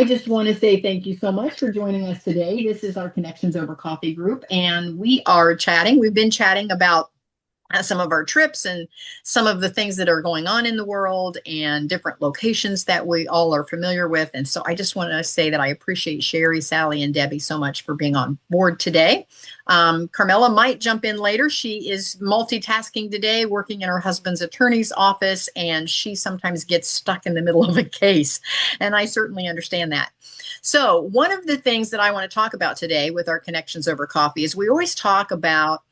I just want to say thank you so much for joining us today. This is our Connections Over Coffee group, and we are chatting. We've been chatting about some of our trips and some of the things that are going on in the world and different locations that we all are familiar with. And so I just want to say that I appreciate Sherry, Sally, and Debbie so much for being on board today. Carmela might jump in later. She is multitasking today, working in her husband's attorney's office, and she sometimes gets stuck in the middle of a case. And I certainly understand that. So one of the things that I want to talk about today with our Connections Over Coffee is we always talk about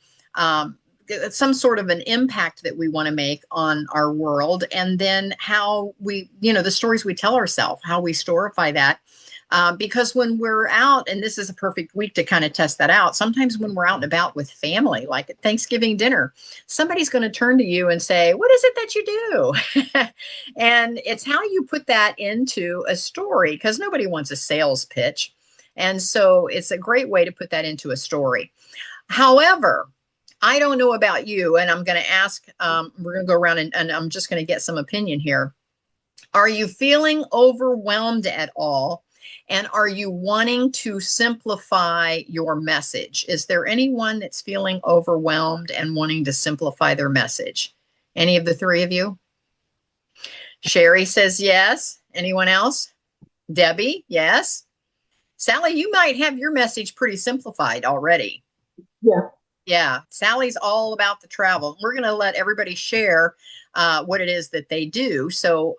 some sort of an impact that we want to make on our world, and then how we, the stories we tell ourselves, how we storify that. Because when we're out, and this is a perfect week to kind of test that out, sometimes when we're out and about with family, like at Thanksgiving dinner, somebody's going to turn to you and say, "What is it that you do?" And it's how you put that into a story, because nobody wants a sales pitch. And so it's a great way to put that into a story. However, I don't know about you, and I'm going to ask, we're going to go around and I'm just going to get some opinion here. Are you feeling overwhelmed at all? And are you wanting to simplify your message? Is there anyone that's feeling overwhelmed and wanting to simplify their message? Any of the three of you? Sherry says yes. Anyone else? Debbie, yes. Sally, you might have your message pretty simplified already. Yeah. Yeah, Sally's all about the travel. We're going to let everybody share what it is that they do. So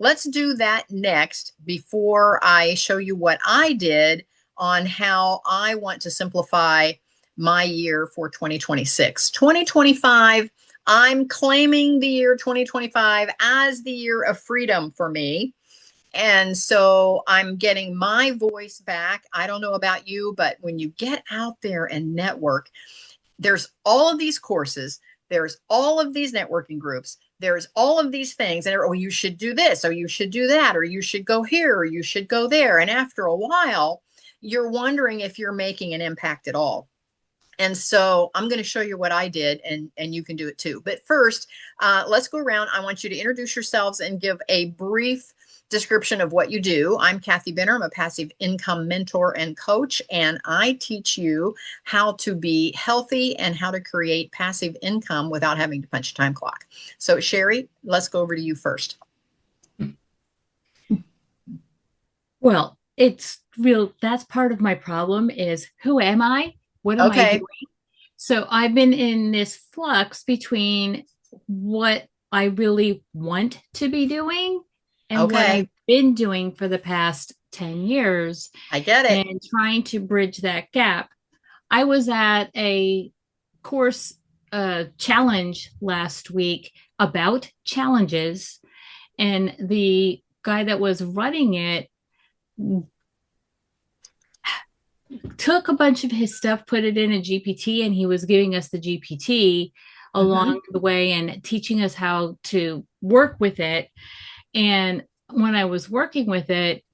let's do that next before I show you what I did on how I want to simplify my year for 2026. 2025, I'm claiming the year 2025 as the year of freedom for me. And so I'm getting my voice back. I don't know about you, but when you get out there and network, there's all of these courses, there's all of these networking groups, there's all of these things, and oh, you should do this, or you should do that, or you should go here, or you should go there. And after a while, you're wondering if you're making an impact at all. And so I'm going to show you what I did, and you can do it too. But first, let's go around. I want you to introduce yourselves and give a brief description of what you do. I'm Kathy Benner. I'm a passive income mentor and coach, and I teach you how to be healthy and how to create passive income without having to punch a time clock. So Sherry, let's go over to you first. Well, it's real. That's part of my problem is, who am I? What am I doing? So I've been in this flux between what I really want to be doing and what I've been doing for the past 10 years. I get it. And trying to bridge that gap. I was at a course challenge last week about challenges, and the guy that was running it took a bunch of his stuff, put it in a GPT, and he was giving us the GPT along the way and teaching us how to work with it. And when I was working with it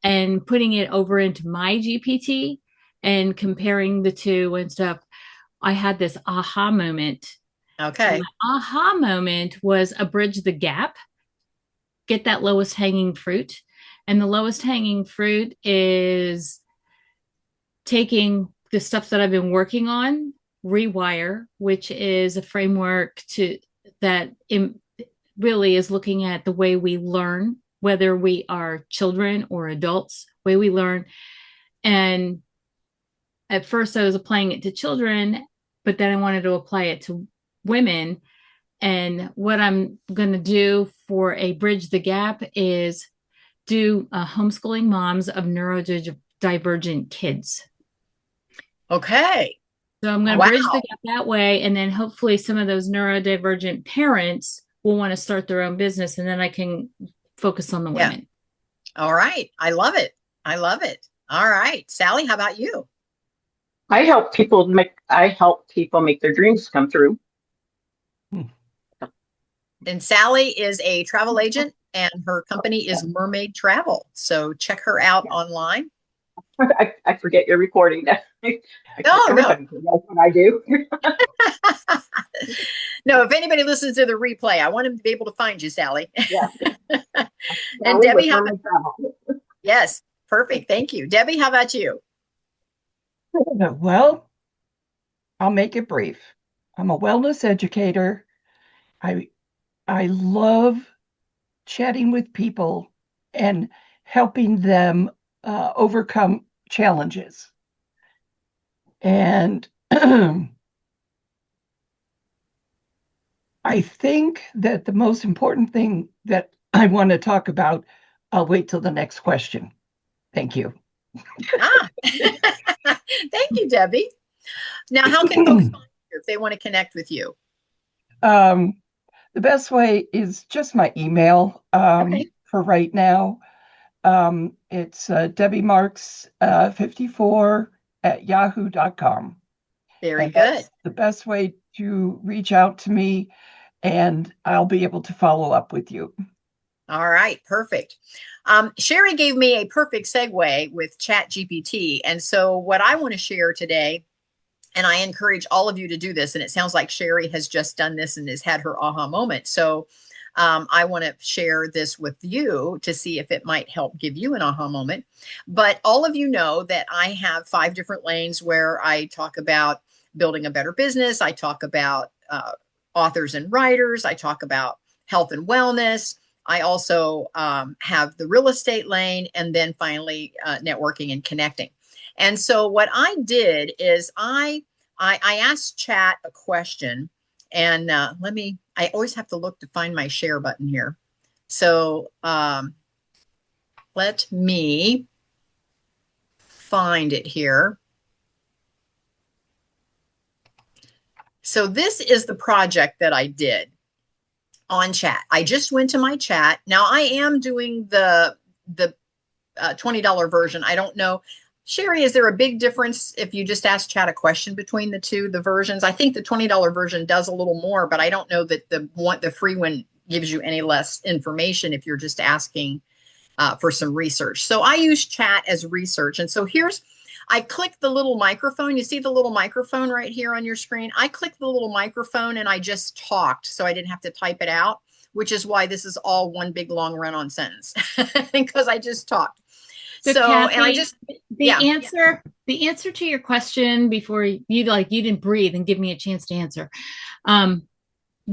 and putting it over into my GPT and comparing the two and stuff, I had this aha moment. Okay. My aha moment was a bridge the gap, get that lowest hanging fruit. And the lowest hanging fruit is taking the stuff that I've been working on, Rewire, which is a framework that really is looking at the way we learn, whether we are children or adults, way we learn. And at first I was applying it to children, but then I wanted to apply it to women. And what I'm going to do for a bridge the gap is do homeschooling moms of neurodivergent kids. Okay. So I'm going to bridge the gap that way. And then hopefully some of those neurodivergent parents will want to start their own business, and then I can focus on the women. All right. I love it. I love it. All right. Sally, how about you? I help people make their dreams come true. And Sally is a travel agent, and her company is Mermaid Travel. So check her out online. I forget you're recording that. No. That's what I do. No, if anybody listens to the replay, I want them to be able to find you, Sally. Yeah. And Debbie, Yes, perfect. Thank you. Debbie, how about you? Well, I'll make it brief. I'm a wellness educator. I I love chatting with people and helping them overcome challenges. And I think that the most important thing that I want to talk about, I'll wait till the next question. Thank you. Ah, thank you, Debbie. Now, how can folks find you if they want to connect with you? um, the best way is just my email Okay, for right now. It's Debbie Marks 54 at yahoo.com. very And good. that's the best way to reach out to me, and I'll be able to follow up with you. All right, perfect. Sherry gave me a perfect segue with ChatGPT. And so, what I want to share today, and I encourage all of you to do this, and it sounds like Sherry has just done this and has had her aha moment. So, I want to share this with you to see if it might help give you an aha moment. But all of you know that I have 5 different lanes where I talk about building a better business. I talk about authors and writers. I talk about health and wellness. I also have the real estate lane, and then finally networking and connecting. And so what I did is I asked Chat a question, and I always have to look to find my share button here. So let me find it here. So this is the project that I did on Chat. I just went to my Chat. Now I am doing the $20 version. I don't know. Sherry, is there a big difference if you just ask Chat a question between the versions? I think the $20 version does a little more, but I don't know that the free one gives you any less information if you're just asking for some research. So I use Chat as research. And so I click the little microphone. You see the little microphone right here on your screen? I clicked the little microphone and I just talked, so I didn't have to type it out, which is why this is all one big long run-on sentence, because I just talked. So, Kathy, and I just, the answer to your question before you didn't breathe and give me a chance to answer.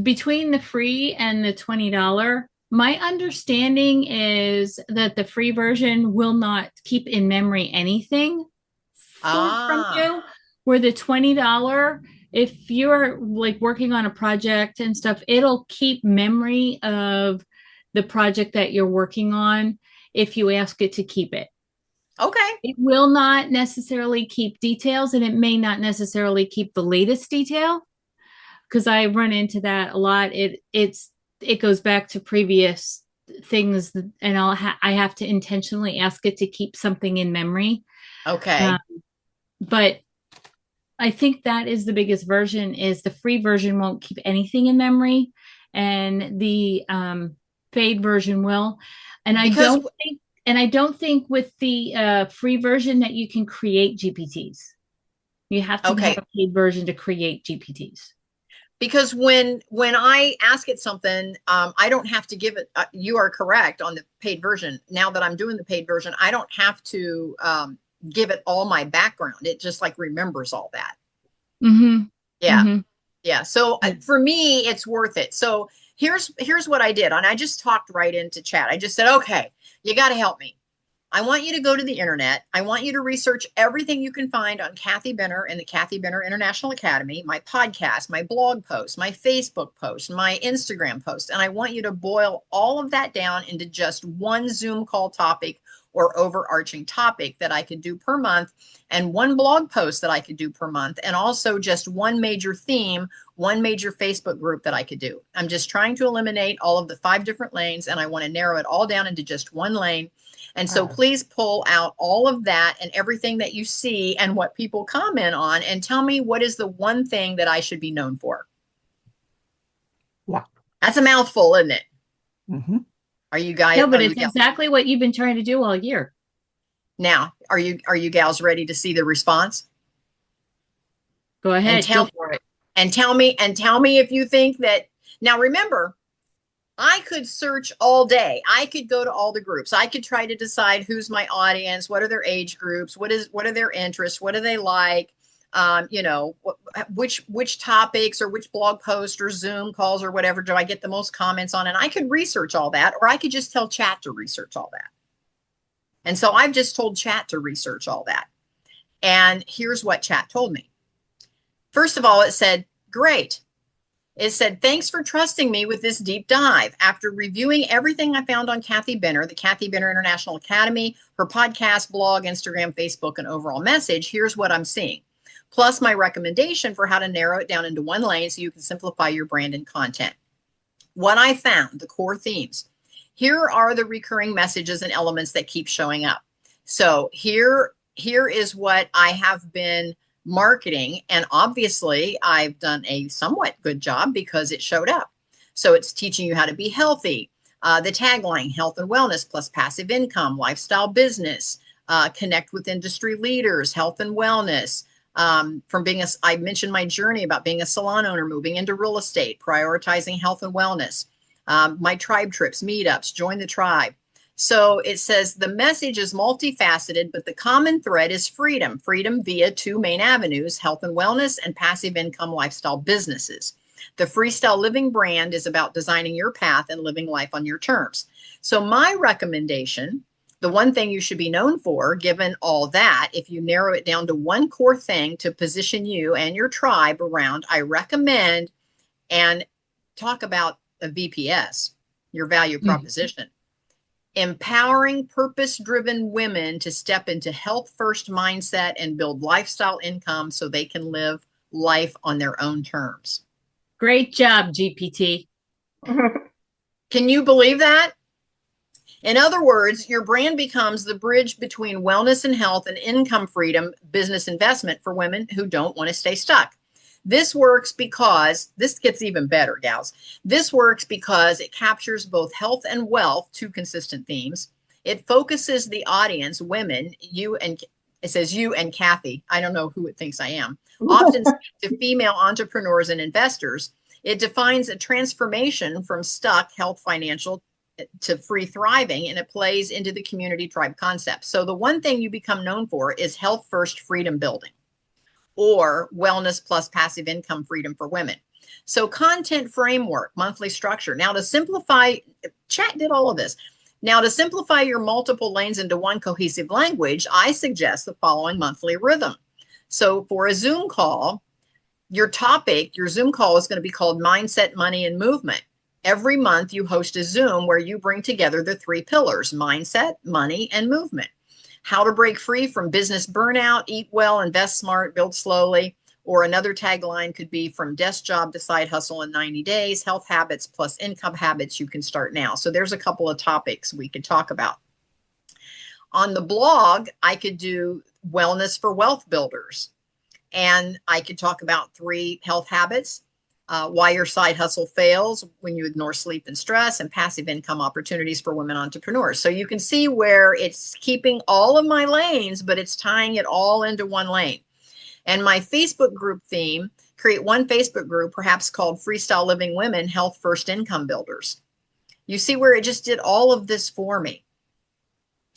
Between the free and the $20, my understanding is that the free version will not keep in memory anything from you, where the $20, if you're like working on a project and stuff, it'll keep memory of the project that you're working on if you ask it to keep it. Okay. It will not necessarily keep details, and it may not necessarily keep the latest detail, because I run into that a lot. It goes back to previous things, and I have to intentionally ask it to keep something in memory. Okay. But I think that is the biggest version. Is the free version won't keep anything in memory, and the paid version will. And I don't think with the free version that you can create GPTs. You have to have a paid version to create GPTs. Because when I ask it something, I don't have to give it. You are correct on the paid version. Now that I'm doing the paid version, I don't have to give it all my background. It just like remembers all that. Mm-hmm. Yeah. Mm-hmm. Yeah. So for me, it's worth it. So here's what I did. And I just talked right into Chat. I just said, okay, you got to help me. I want you to go to the internet. I want you to research everything you can find on Kathy Benner and the Kathy Benner International Academy, my podcast, my blog post, my Facebook post, my Instagram post. And I want you to boil all of that down into just one Zoom call topic or overarching topic that I could do per month, and one blog post that I could do per month, and also just one major theme, one major Facebook group that I could do. I'm just trying to eliminate all of the 5 different lanes, and I want to narrow it all down into just one lane. And so please pull out all of that and everything that you see and what people comment on, and tell me, what is the one thing that I should be known for? Wow. That's a mouthful, isn't it? Mm-hmm. Are you guys? No, but it's exactly what you've been trying to do all year. Now, are you gals ready to see the response? Go ahead, go for it. And tell me if you think that. Now remember, I could search all day. I could go to all the groups. I could try to decide who's my audience, what are their age groups, what are their interests, what do they like, which topics or which blog post or Zoom calls or whatever do I get the most comments on, and I could research all that, or I could just tell chat to research all that. And so I've just told chat to research all that. And here's what chat told me. First of all, it said, great. It said, thanks for trusting me with this deep dive. After reviewing everything I found on Kathy Benner, the Kathy Benner International Academy, her podcast, blog, Instagram, Facebook, and overall message, here's what I'm seeing. Plus my recommendation for how to narrow it down into one lane so you can simplify your brand and content. What I found, the core themes. Here are the recurring messages and elements that keep showing up. So here is what I have been marketing, and obviously I've done a somewhat good job because it showed up. So it's teaching you how to be healthy. The tagline, health and wellness plus passive income, lifestyle business, connect with industry leaders, health and wellness. I mentioned my journey about being a salon owner, moving into real estate, prioritizing health and wellness, my tribe trips, meetups, join the tribe. So it says the message is multifaceted, but the common thread is freedom. Freedom via two main avenues, health and wellness and passive income lifestyle businesses. The Freestyle Living brand is about designing your path and living life on your terms. So my recommendation, the one thing you should be known for, given all that, if you narrow it down to one core thing to position you and your tribe around, I recommend and talk about a VPS, your value proposition. Empowering purpose-driven women to step into health-first mindset and build lifestyle income so they can live life on their own terms. Great job, GPT. Can you believe that? In other words, your brand becomes the bridge between wellness and health and income freedom, business investment for women who don't want to stay stuck. This works because, this gets even better, gals. This works because it captures both health and wealth, two consistent themes. It focuses the audience, women, it says you and Kathy. I don't know who it thinks I am. Often to female entrepreneurs and investors. It defines a transformation from stuck health financial to free thriving, and it plays into the community tribe concept. So the one thing you become known for is health first freedom building, or wellness plus passive income freedom for women. So content framework, monthly structure. Now to simplify, chat did all of this. Now to simplify your multiple lanes into one cohesive language, I suggest the following monthly rhythm. So for a Zoom call, your Zoom call is going to be called Mindset, Money, and Movement. Every month you host a Zoom where you bring together the three pillars, mindset, money, and movement. How to break free from business burnout, eat well, invest smart, build slowly. Or another tagline could be from desk job to side hustle in 90 days, health habits plus income habits you can start now. So there's a couple of topics we could talk about. On the blog, I could do wellness for wealth builders. And I could talk about 3 health habits, why your side hustle fails when you ignore sleep and stress, and passive income opportunities for women entrepreneurs. So you can see where it's keeping all of my lanes, but it's tying it all into one lane. And my Facebook group theme, create one Facebook group, perhaps called Freestyle Living Women, Health First Income Builders. You see where it just did all of this for me.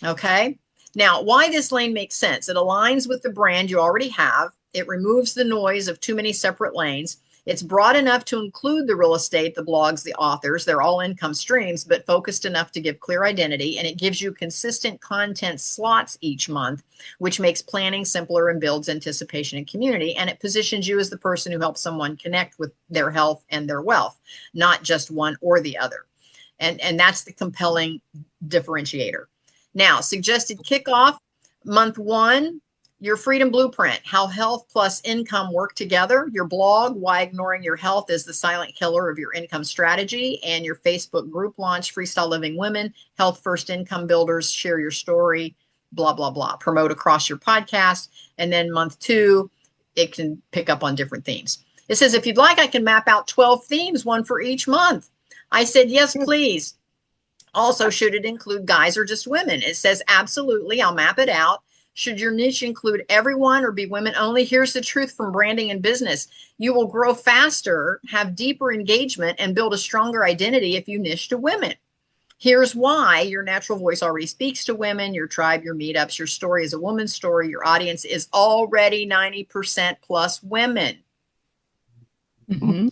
Okay. Now, why this lane makes sense. It aligns with the brand you already have. It removes the noise of too many separate lanes. It's broad enough to include the real estate, the blogs, the authors. They're all income streams, but focused enough to give clear identity. And it gives you consistent content slots each month, which makes planning simpler and builds anticipation and community. And it positions you as the person who helps someone connect with their health and their wealth, not just one or the other. And that's the compelling differentiator. Now, suggested kickoff, month 1, your freedom blueprint, how health plus income work together, your blog, why ignoring your health is the silent killer of your income strategy, and your Facebook group launch, Freestyle Living Women, Health First Income Builders, share your story, blah, blah, blah, promote across your podcast. And then month 2, it can pick up on different themes. It says, if you'd like, I can map out 12 themes, one for each month. I said, yes, please. Also, should it include guys or just women? It says, absolutely, I'll map it out. Should your niche include everyone or be women only? Here's the truth from branding and business. You will grow faster, have deeper engagement, and build a stronger identity if you niche to women. Here's why: your natural voice already speaks to women, your tribe, your meetups, your story is a woman's story. Your audience is already 90% plus women. Mm-hmm.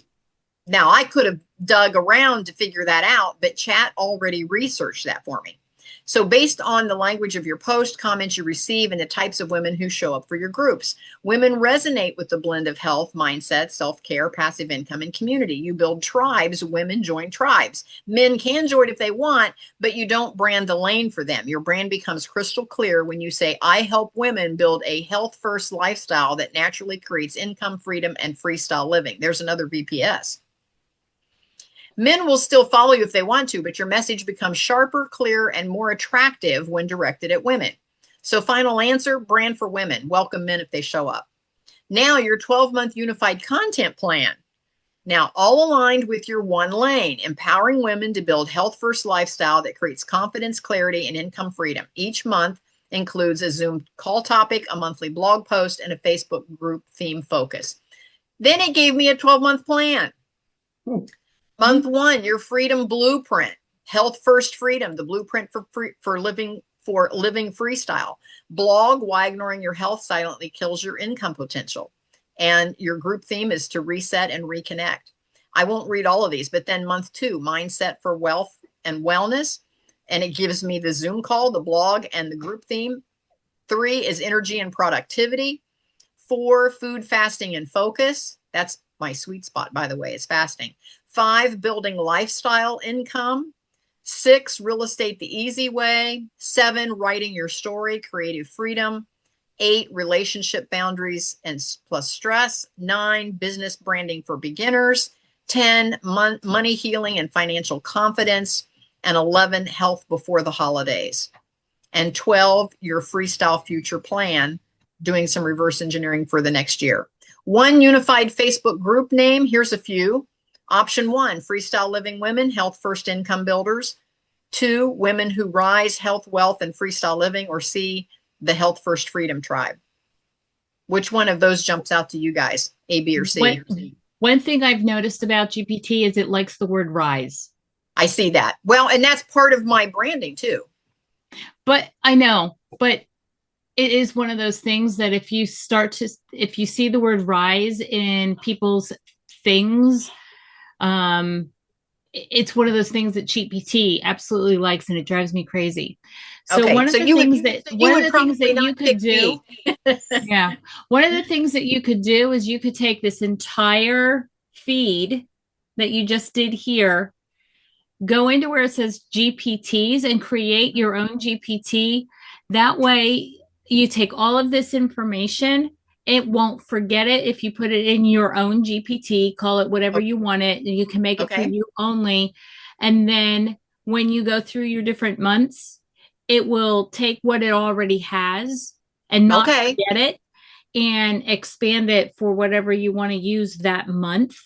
Now, I could have dug around to figure that out, but chat already researched that for me. So based on the language of your post, comments you receive, and the types of women who show up for your groups, women resonate with the blend of health, mindset, self-care, passive income, and community. You build tribes, women join tribes. Men can join if they want, but you don't brand the lane for them. Your brand becomes crystal clear when you say, I help women build a health-first lifestyle that naturally creates income, freedom, and freestyle living. There's another VPS. Men will still follow you if they want to, but your message becomes sharper, clearer, and more attractive when directed at women. So final answer, brand for women. Welcome men if they show up. Now your 12-month unified content plan. Now all aligned with your one lane, empowering women to build health-first lifestyle that creates confidence, clarity, and income freedom. Each month includes a Zoom call topic, a monthly blog post, and a Facebook group theme focus. Then it gave me a 12-month plan. Month one, your freedom blueprint, health first freedom, the blueprint for living freestyle. Blog, why ignoring your health silently kills your income potential. And your group theme is to reset and reconnect. I won't read all of these, but then month two, mindset for wealth and wellness. And it gives me the Zoom call, the blog, and the group theme. 3 is energy and productivity. 4, food, fasting, and focus. That's my sweet spot, by the way, is fasting. 5, building lifestyle income. 6, real estate the easy way. 7, writing your story, creative freedom. 8, relationship boundaries and plus stress. 9, business branding for beginners. 10, money healing and financial confidence. And 11, health before the holidays. And 12, your freestyle future plan, doing some reverse engineering for the next year. 1 unified Facebook group name. Here's a few. Option 1, Freestyle Living Women, Health First Income Builders. 2, Women Who Rise, Health, Wealth, and Freestyle Living. Or C, the Health First Freedom Tribe. Which one of those jumps out to you guys? A, B, or C? One thing I've noticed about GPT is it likes the word rise. I see that. Well, and that's part of my branding too. But I know, but it is one of those things that if you see the word rise in people's things, it's one of those things that GPT absolutely likes, and it drives me crazy. So okay, one of the things that you could do, yeah, one of the things that you could do is you could take this entire feed that you just did here, go into where it says GPTs and create your own GPT. That way you take all of this information. It won't forget it if you put it in your own GPT, call it whatever you want it, and you can make it for you only. And then when you go through your different months, it will take what it already has and not forget it and expand it for whatever you want to use that month.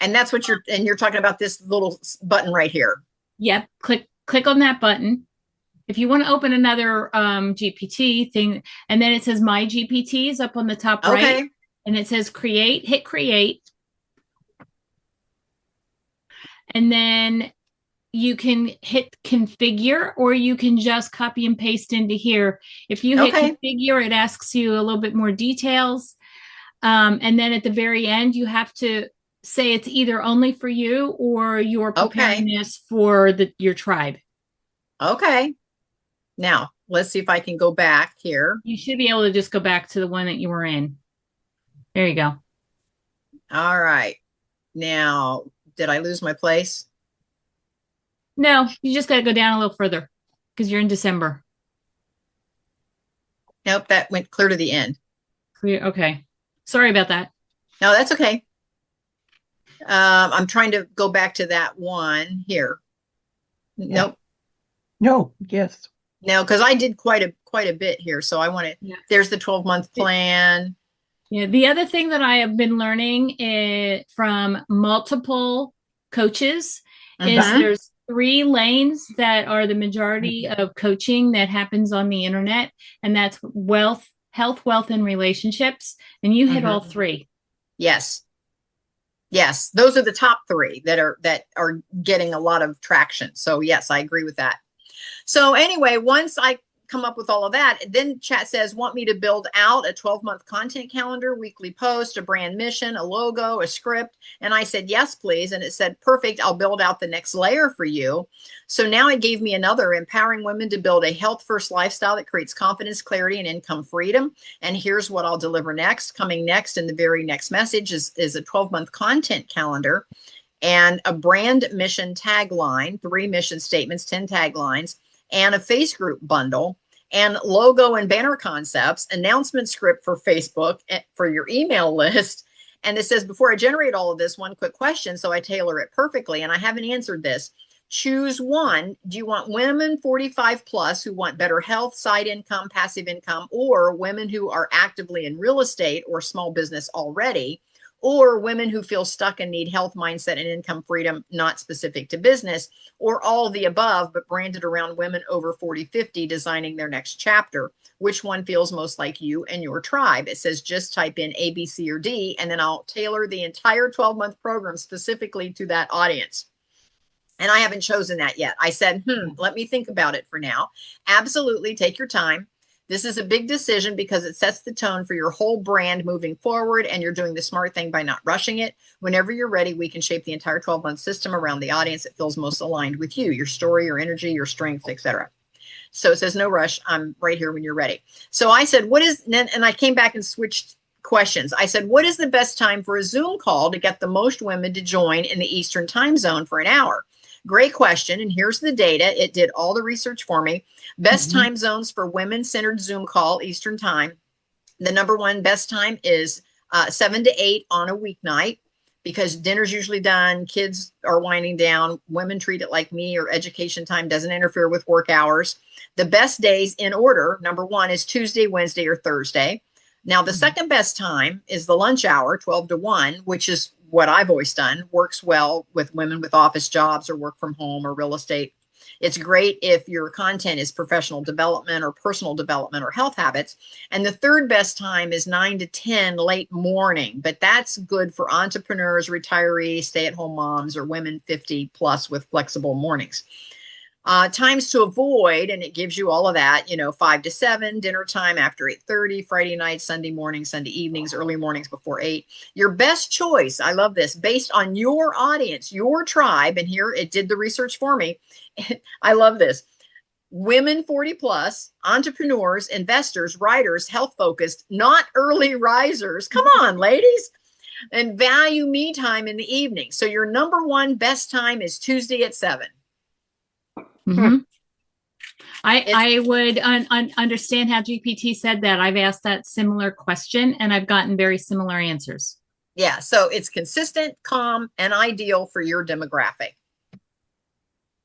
And that's what you're talking about, this little button right here. Yep. Click on that button. If you want to open another GPT thing, and then it says My GPTs up on the top right, and it says Create, hit Create. And then you can hit Configure, or you can just copy and paste into here. If you hit Configure, it asks you a little bit more details. And then at the very end, you have to say it's either only for you or you're preparing this for your tribe. Okay. Now, let's see if I can go back here. You should be able to just go back to the one that you were in. There you go. All right. Now, did I lose my place? No, you just got to go down a little further because you're in December. Nope, that went clear to the end. Clear. Okay. Sorry about that. No, that's okay. I'm trying to go back to that one here. Yeah. Nope. No, yes. No, because I did quite a bit here. So I want to, there's the 12-month plan. Yeah. The other thing that I have been learning from multiple coaches is three lanes that are the majority of coaching that happens on the internet, and that's wealth, health, wealth, and relationships. And you hit all three. Yes. Yes. Those are the top three that are getting a lot of traction. So yes, I agree with that. So anyway, once I come up with all of that, then chat says, want me to build out a 12-month content calendar, weekly post, a brand mission, a logo, a script. And I said, yes, please. And it said, perfect. I'll build out the next layer for you. So now it gave me another: empowering women to build a health first lifestyle that creates confidence, clarity, and income freedom. And here's what I'll deliver next. Coming next in the very next message is a 12-month content calendar and a brand mission tagline, 3 mission statements, 10 taglines, and a face group bundle, and logo and banner concepts, announcement script for Facebook for your email list. And it says, before I generate all of this, one quick question, so I tailor it perfectly. And I haven't answered this. Choose one. Do you want women 45 plus who want better health, side income, passive income, or women who are actively in real estate or small business already, or women who feel stuck and need health, mindset, and income freedom, not specific to business, or all of the above, but branded around women over 40, 50, designing their next chapter? Which one feels most like you and your tribe? It says, just type in A, B, C, or D, and then I'll tailor the entire 12-month program specifically to that audience. And I haven't chosen that yet. I said, let me think about it for now. Absolutely, take your time. This is a big decision because it sets the tone for your whole brand moving forward, and you're doing the smart thing by not rushing it. Whenever you're ready, we can shape the entire 12-month system around the audience that feels most aligned with you, your story, your energy, your strengths, etc. So it says, no rush. I'm right here when you're ready. So I said, and I came back and switched questions. I said, what is the best time for a Zoom call to get the most women to join in the Eastern time zone for an hour? Great question. And here's the data. It did all the research for me. Best time zones for women-centered Zoom call, Eastern time. The number one best time is 7 to 8 on a weeknight, because dinner's usually done, kids are winding down, women treat it like me, or education time doesn't interfere with work hours. The best days in order, number one is Tuesday, Wednesday, or Thursday. Now, the second best time is the lunch hour, 12 to 1, which is what I've always done, works well with women with office jobs or work from home or real estate. It's great if your content is professional development or personal development or health habits. And the third best time is 9 to 10 late morning, but that's good for entrepreneurs, retirees, stay-at-home moms, or women 50 plus with flexible mornings. Times to avoid, and it gives you all of that, 5 to 7, dinner time after 8:30, Friday night, Sunday morning, Sunday evenings, early mornings before 8. Your best choice, I love this, based on your audience, your tribe, and here it did the research for me. I love this. Women 40 plus, entrepreneurs, investors, writers, health focused, not early risers. Come on, ladies. And value me time in the evening. So your number one best time is Tuesday at 7. I would understand how GPT said that. I've asked that similar question and I've gotten very similar answers. Yeah, so it's consistent, calm, and ideal for your demographic.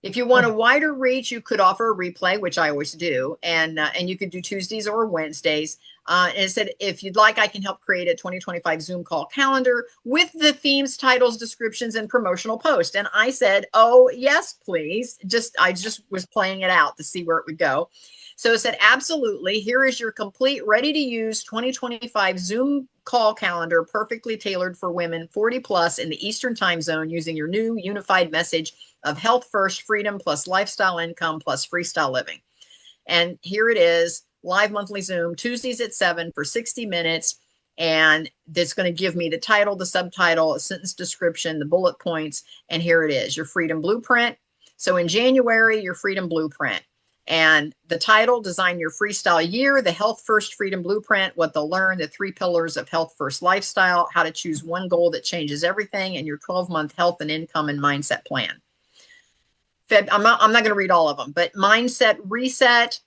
If you want a wider reach, you could offer a replay, which I always do, and you could do Tuesdays or Wednesdays. And it said, if you'd like, I can help create a 2025 Zoom call calendar with the themes, titles, descriptions, and promotional post. And I said, oh, yes, please. I just was playing it out to see where it would go. So it said, absolutely. Here is your complete, ready-to-use 2025 Zoom call calendar, perfectly tailored for women 40 plus in the Eastern time zone, using your new unified message of health first, freedom plus lifestyle income plus freestyle living. And here it is, live monthly Zoom, Tuesdays at 7 for 60 minutes. And that's going to give me the title, the subtitle, a sentence description, the bullet points. And here it is, your freedom blueprint. So in January, your freedom blueprint. And the title, design your freestyle year, the health first freedom blueprint, what they'll learn, the 3 pillars of health first lifestyle, how to choose one goal that changes everything, and your 12-month health and income and mindset plan. I'm not going to read all of them, but mindset reset,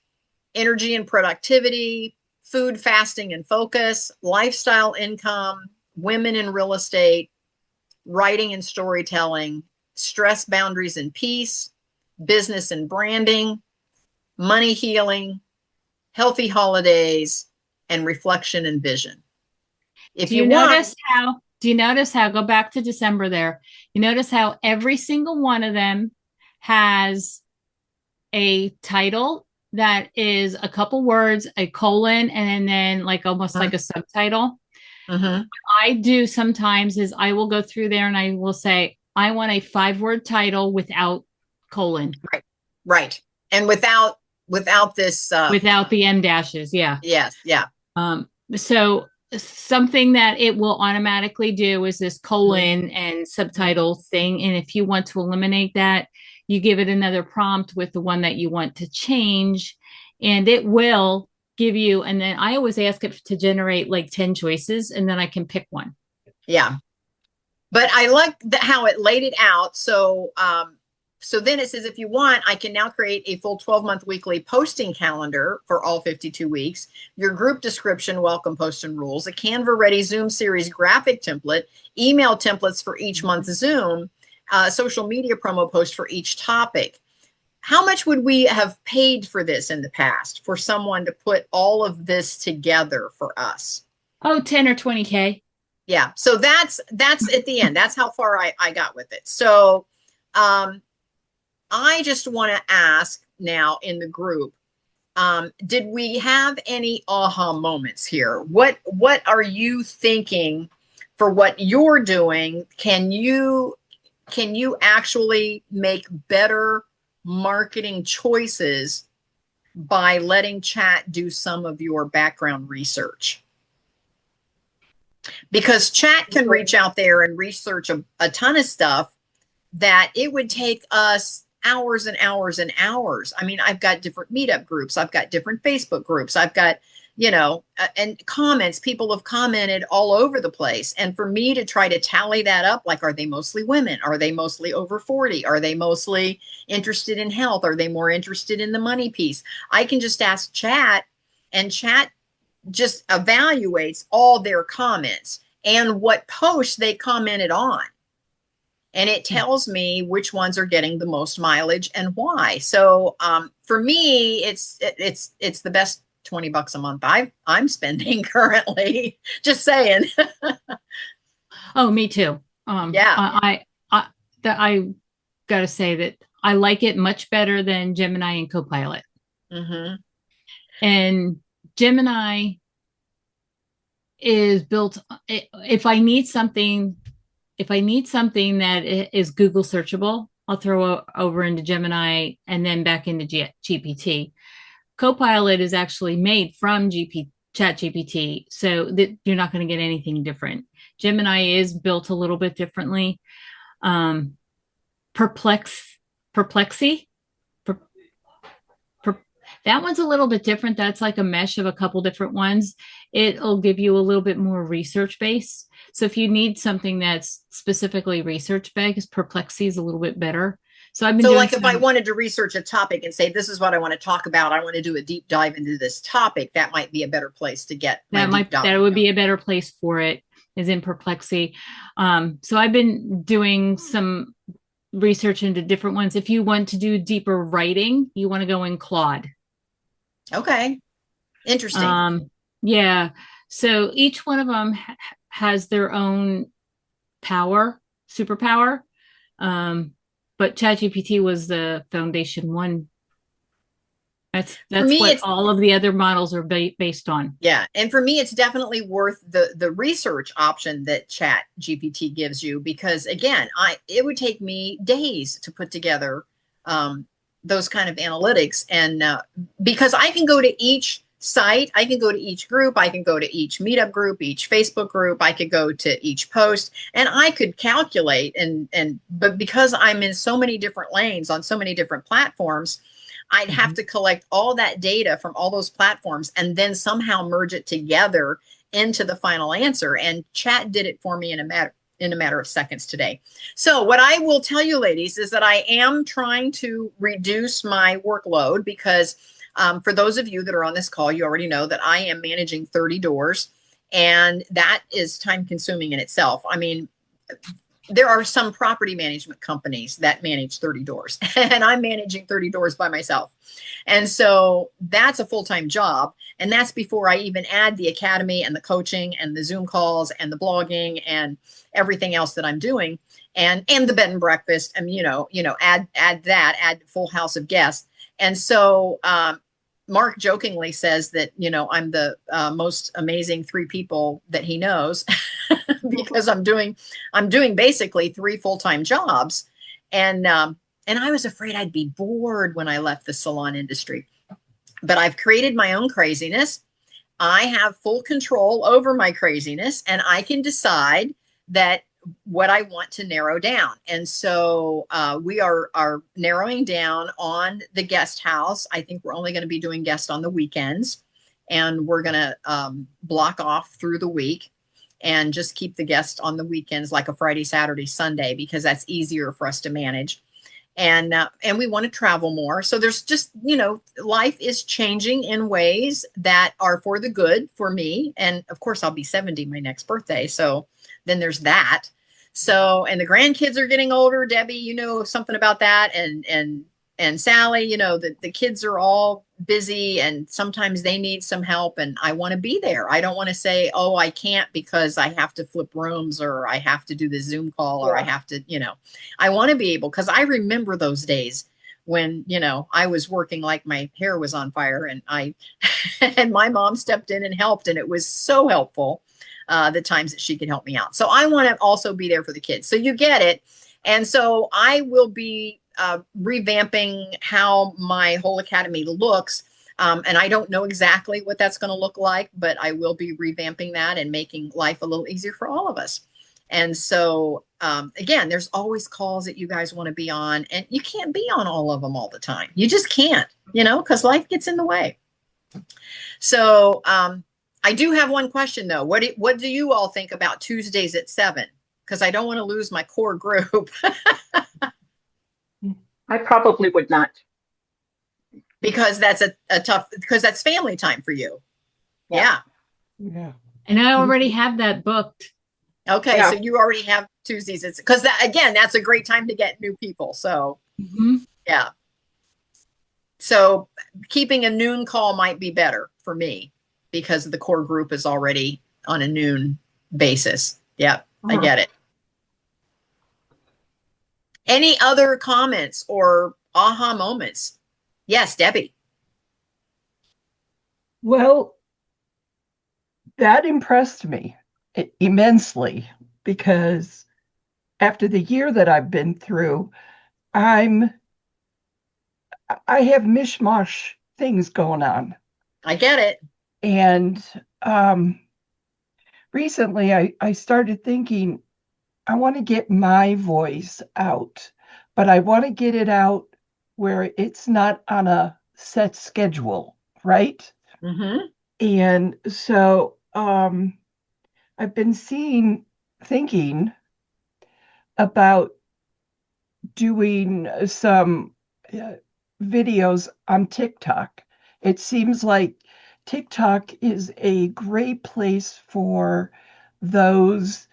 energy and productivity, food, fasting and focus, lifestyle income, women in real estate, writing and storytelling, stress, boundaries and peace, business and branding, money healing, healthy holidays, and reflection and vision. Do you notice how, go back to December there, you notice how every single one of them has a title that is a couple words, a colon, and then like almost like a subtitle. Mm-hmm. I do sometimes is I will go through there and I will say, I want a 5-word title without colon. Right. Right. And without this Without the M dashes. Yeah. yes, yeah. So something that it will automatically do is this colon and subtitle thing. And if you want to eliminate that, you give it another prompt with the one that you want to change, and it will give you. And then I always ask it to generate like 10 choices, and then I can pick one. Yeah. But I like how it laid it out. So then it says, if you want, I can now create a full 12-month weekly posting calendar for all 52 weeks, your group description, welcome post and rules, a Canva ready Zoom series graphic template, email templates for each month's Zoom, social media promo post for each topic. How much would we have paid for this in the past for someone to put all of this together for us? Oh, 10 or 20K. Yeah. So that's at the end. That's how far I got with it. So I just want to ask now in the group, did we have any aha moments here? What are you thinking for what you're doing? Can you actually make better marketing choices by letting chat do some of your background research? Because chat can reach out there and research a ton of stuff that it would take us hours and hours and hours. I mean, I've got different meetup groups. I've got different Facebook groups. I've got, and comments. People have commented all over the place. And for me to try to tally that up, like, are they mostly women? Are they mostly over 40? Are they mostly interested in health? Are they more interested in the money piece? I can just ask chat, and chat just evaluates all their comments and what posts they commented on. And it tells me which ones are getting the most mileage and why. So for me, it's the best $20 a month I'm spending currently. Just saying. Oh, me too. Yeah. I gotta say that I like it much better than Gemini and Copilot. Mm-hmm. And Gemini is built. If I need something that is Google searchable, I'll throw over into Gemini and then back into GPT. Copilot is actually made from ChatGPT, so that you're not going to get anything different. Gemini is built a little bit differently. Perplexy. That one's a little bit different. That's like a mesh of a couple different ones. It'll give you a little bit more research base. So if you need something that's specifically research based, Perplexity is a little bit better. So I've been doing if I wanted to research a topic and say, this is what I want to talk about, I want to do a deep dive into this topic, that might be a better place to get that would be a better place for it, is in Perplexity. So I've been doing some research into different ones. If you want to do deeper writing, you want to go in Claude. Okay. Interesting. Yeah. So each one of them has their own superpower. But ChatGPT was the foundation one. That's what all of the other models are based on. Yeah. And for me, it's definitely worth the research option that ChatGPT gives you, because again, it would take me days to put together those kind of analytics. And because I can go to each site, I can go to each group, I can go to each meetup group, each Facebook group, I could go to each post, and I could calculate but because I'm in so many different lanes on so many different platforms, I'd have to collect all that data from all those platforms and then somehow merge it together into the final answer. And chat did it for me in a matter of seconds today. So what I will tell you, ladies, is that I am trying to reduce my workload, because for those of you that are on this call, you already know that I am managing 30 doors, and that is time consuming in itself. I mean, there are some property management companies that manage 30 doors, and I'm managing 30 doors by myself. And so that's a full-time job. And that's before I even add the academy and the coaching and the Zoom calls and the blogging and everything else that I'm doing. and the bed and breakfast, and add full house of guests. And so Mark jokingly says that I'm the most amazing three people that he knows because I'm doing basically three full-time jobs, and I was afraid I'd be bored when I left the salon industry, but I've created my own craziness. I have full control over my craziness, and I can decide that what I want to narrow down. And so we are narrowing down on the guest house. I think we're only going to be doing guests on the weekends, and we're going to block off through the week and just keep the guests on the weekends, like a Friday, Saturday, Sunday, because that's easier for us to manage. And we want to travel more. So there's just, life is changing in ways that are for the good for me. And of course, I'll be 70 my next birthday. So then there's that. So, and the grandkids are getting older. Debbie, you know something about that. And Sally, the kids are all busy, and sometimes they need some help, and I want to be there. I don't want to say, oh, I can't because I have to flip rooms, or I have to do the Zoom call, or I have to, I want to be able, because I remember those days when, I was working like my hair was on fire, and and my mom stepped in and helped, and it was so helpful, the times that she could help me out. So I want to also be there for the kids. So you get it. And so I will be revamping how my whole academy looks. And I don't know exactly what that's going to look like, but I will be revamping that and making life a little easier for all of us. And so, again, there's always calls that you guys want to be on, and you can't be on all of them all the time. You just can't, because life gets in the way. So I do have one question, though. What do you all think about Tuesdays at 7? Because I don't want to lose my core group. I probably would not. Because that's because that's family time for you. Yeah. And I already have that booked. Okay. Yeah. So you already have Tuesdays. It's because that's a great time to get new people. So yeah. So keeping a noon call might be better for me because the core group is already on a noon basis. Yeah, I get it. Any other comments or aha moments? Yes, Debbie. Well, that impressed me immensely because after the year that I've been through, I have mishmash things going on. I get it. And recently I started thinking, I want to get my voice out, but I want to get it out where it's not on a set schedule, right? Mm-hmm. And so I've been thinking about doing some videos on TikTok. It seems like TikTok is a great place for those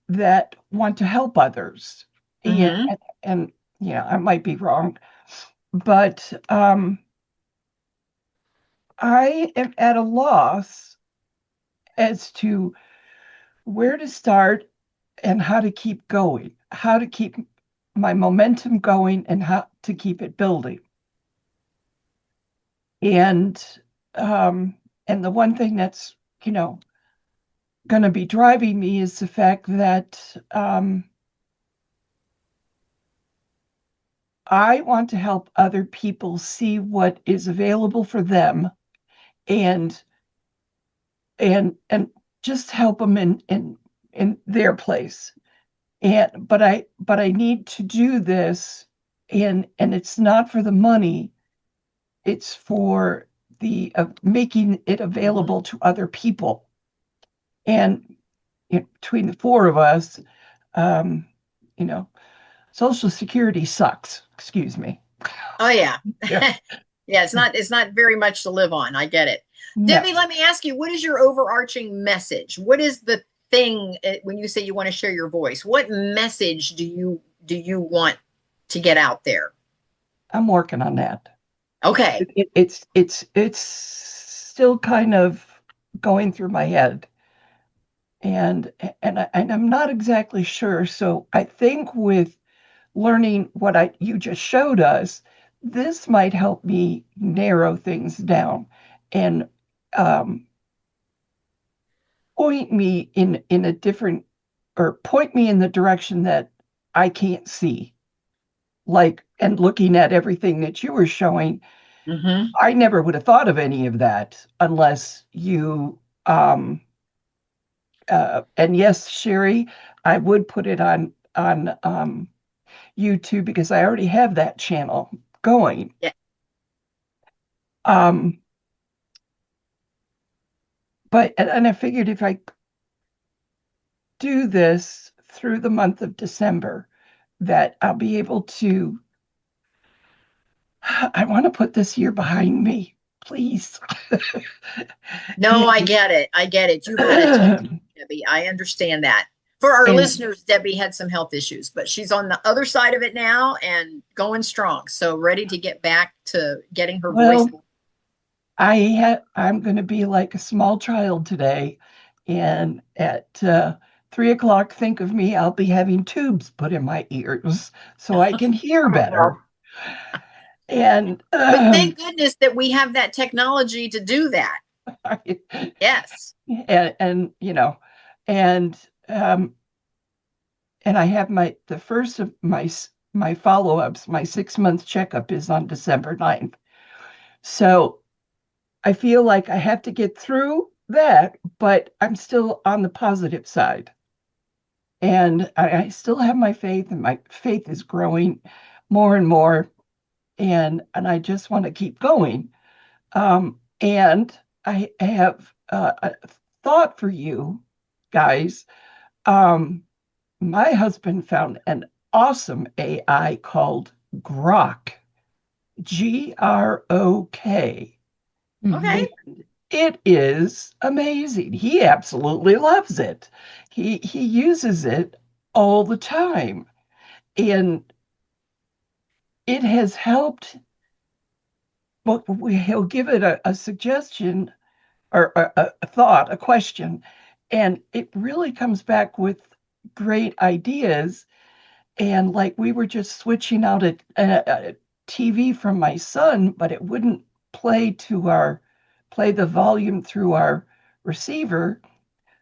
that want to help others. Mm-hmm. And I might be wrong, but I am at a loss as to where to start and how to keep going, how to keep my momentum going and how to keep it building. And the one thing that's, going to be driving me is the fact that I want to help other people see what is available for them and just help them in their place. But I need to do this, and it's not for the money. It's for the making it available to other people. And between the four of us, Social Security sucks. Excuse me. Oh yeah. Yeah. Yeah, it's not very much to live on. I get it. No. Debbie, let me ask you, what is your overarching message? What is the thing when you say you want to share your voice? What message do you want to get out there? I'm working on that. Okay. It's still kind of going through my head. and I'm not exactly sure. So I think with learning what you just showed us, this might help me narrow things down and um, point me in a different, or point me in the direction that I can't see. Like, and looking at everything that you were showing, Mm-hmm. I never would have thought of any of that unless you and yes, Sherry, I would put it on YouTube because I already have that channel going. Yeah. Um, but and I figured if I do this through the month of December, that I'll be able to. I want to put this year behind me, please. No, I get it. I get it. You've had a tough time, Debbie. I understand that. For our And listeners, Debbie had some health issues, but she's on the other side of it now and going strong. So ready to get back to getting her voice. well, I'm going to be like a small child today, and at 3 o'clock, think of me. I'll be having tubes put in my ears so I can hear better. And But thank goodness that we have that technology to do that. Yes. and and um, and I have the first of my follow-ups. My 6 month checkup is on December 9th. So I feel like I have to get through that, but I'm still on the positive side. And I still have my faith, and my faith is growing more and more. And I just want to keep going. And I have a thought for you guys. Um, my husband found an awesome AI called Grok, Grok. Okay. And it is amazing. He absolutely loves it. He uses it all the time. And it has helped. Well, he'll give it a suggestion or a thought, a question, and it really comes back with great ideas. And like we were just switching out a TV from my son, but it wouldn't play the volume through our receiver.